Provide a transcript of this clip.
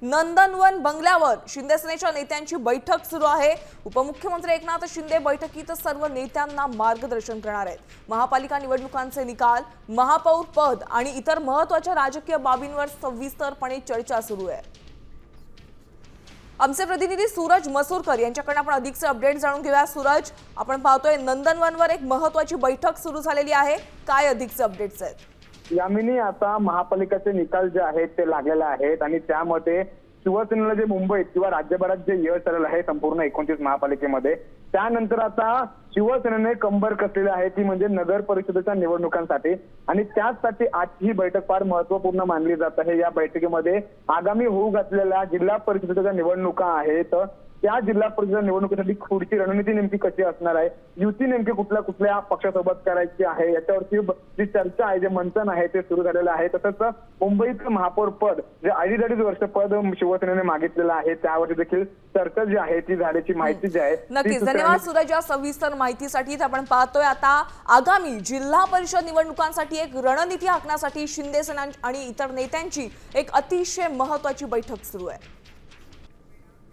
नंदनवन बंगल्यावर शिंदेसेनेच्या नेत्यांची बैठक सुरू आहे। उपमुख्यमंत्री एकनाथ शिंदे बैठकीत सर्व नेत्यांना मार्गदर्शन करणार आहेत। महापालिका निवडणुकांचे निकाल, महापौर पद आणि इतर महत्त्वाच्या राजकीय बाबींवर सविस्तरपणे चर्चा सुरू आहे। आमचे प्रतिनिधी सूरज मसूरकर यांच्याकडून आपण अधिकचे अपडेट जाणून घेऊया। सूरज, आपण पाहतोय नंदनवनवर एक महत्त्वाची बैठक सुरू झालेली आहे, काय अधिकचे अपडेट्स आहेत? यामिनी, आता महापालिकेचे निकाल जे आहेत ते लागलेले आहेत आणि त्यामध्ये शिवसेनेला जे मुंबईत किंवा राज्यभरात जे यश आलेलं आहे संपूर्ण 29 महापालिकेमध्ये, त्यानंतर आता शिवसेनेने कंबर कसलेली आहे ती म्हणजे नगर परिषदेच्या निवडणुकांसाठी आणि त्याचसाठी आजची ही बैठक फार महत्त्वपूर्ण मानली जात आहे। या बैठकीमध्ये आगामी होऊ घातलेल्या जिल्हा परिषदेच्या निवडणुका आहेत, त्या जिल्हा परिषद निवडणुकीसाठी पुढची रणनीती नेमकी कशी असणार आहे, युती नेमकी कुठल्या कुठल्या पक्षासोबत करायची आहे, याच्यावरची जी चर्चा आहे, जे मंथन आहे ते सुरू झालेलं आहे। तसंच मुंबईचं महापौर पद जे 2.5 वर्ष पद शिवसेनेने मागितलेलं आहे त्यावर देखील चर्चा जी आहे ती झाल्याची माहिती जी आहे। नक्कीच, धन्यवाद सूरज या सविस्तर माहितीसाठी। आपण पाहतोय आता आगामी जिल्हा परिषद निवडणुकांसाठी एक रणनीती आखण्यासाठी शिंदेसेना आणि इतर नेत्यांची एक अतिशय महत्त्वाची बैठक सुरू आहे।